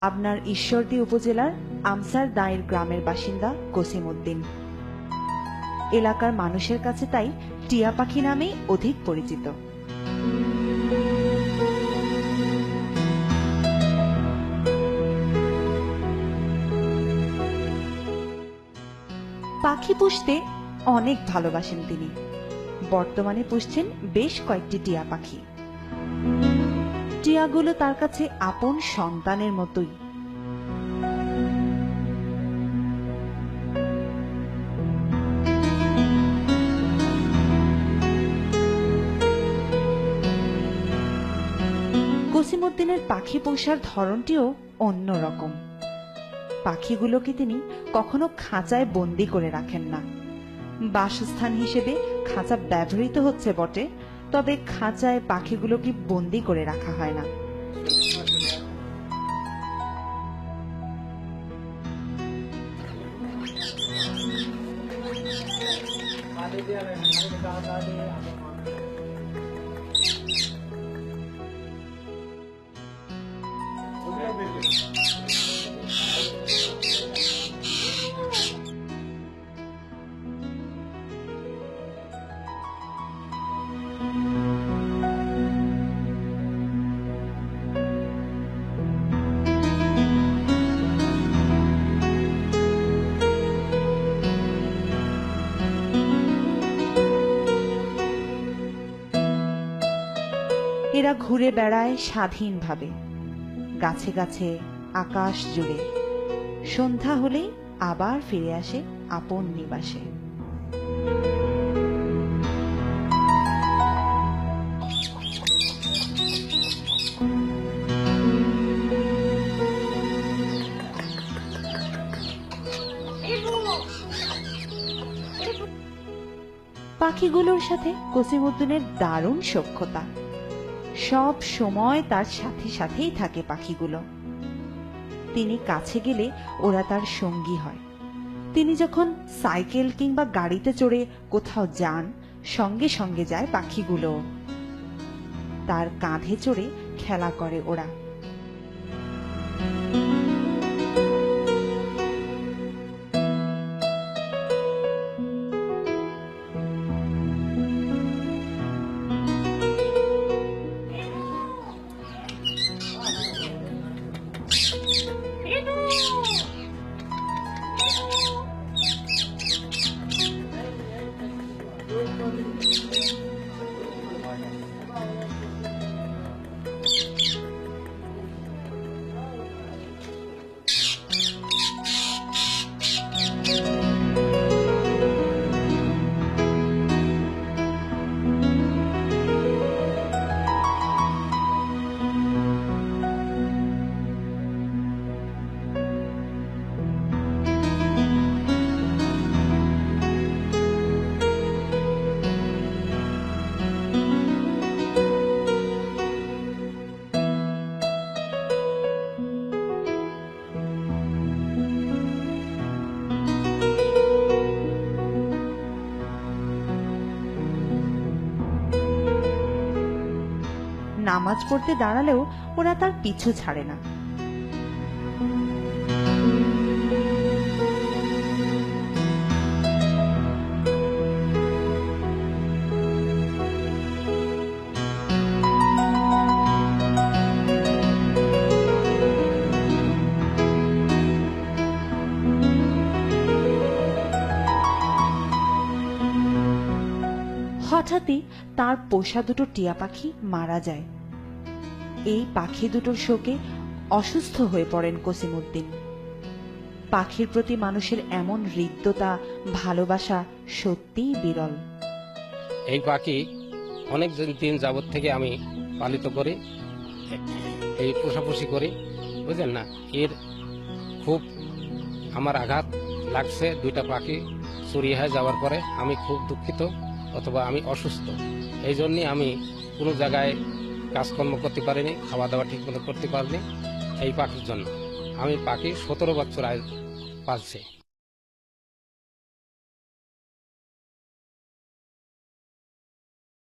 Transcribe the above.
পাবনার ঈশ্বরদী উপজেলার আমসার দায়ের গ্রামের বাসিন্দা কসিম উদ্দিন। এলাকার মানুষের কাছে তাই টিয়া পাখি নামেই অধিক পরিচিত। পাখি পুষতে অনেক ভালোবাসেন তিনি। বর্তমানে পুষছেন বেশ কয়েকটি টিয়া পাখি। টিয়াগুলো তার কাছে আপন সন্তানের মতোই। কসিম উদ্দিনের পাখি পোষার ধরনটিও অন্যরকম। পাখিগুলোকে তিনি কখনো খাঁচায় বন্দি করে রাখেন না। বাসস্থান হিসেবে খাঁচা ব্যবহৃত হচ্ছে বটে, তবে খাঁচায় পাখিগুলোকে বন্দি করে রাখা হয় না। এরা ঘুরে বেড়ায় স্বাধীনভাবে, গাছে গাছে, আকাশ জুড়ে। সন্ধ্যা হলেই আবার ফিরে আসে আপন নিবাসে। পাখিগুলোর সাথে কসিম উদ্দিনের দারুণ সখ্যতা। সব সময় তার সাথে সাথেই থাকে পাখিগুলো। তিনি কাছে গেলে ওরা তার সঙ্গী হয়। তিনি যখন সাইকেল কিংবা গাড়িতে চড়ে কোথাও যান, সঙ্গে সঙ্গে যায় পাখিগুলো। তার কাঁধে চড়ে খেলা করে ওরা। নামাজ পড়তে দাঁড়ালেও ওরা তার পিছু ছাড়ে না। হঠাৎই তার পোষা দুটো টিয়া পাখি মারা যায়। এই পাখি দুটোর শোকে অসুস্থ হয়ে পড়েন কসিম উদ্দিন। পাখির প্রতি মানুষের এমন হৃদ্যতা, ভালোবাসা সত্যিই বিরল। এই পাখি অনেক দিন যাবত থেকে আমি পালিত করি, এই পোষাপুষি করি, বুঝলেন না। এর খুব আমার আঘাত লাগছে। দুইটা পাখি চুরি হয়ে যাওয়ার পরে আমি খুব দুঃখিত, অথবা আমি অসুস্থ। এই জন্যই আমি কোনো জায়গায় কাজকর্ম করতে পারিনি, খাওয়া দাওয়া ঠিক মতো করতে পারিনি। এই পাখির জন্য আমি পাখি 17 বছর আজ পালছি।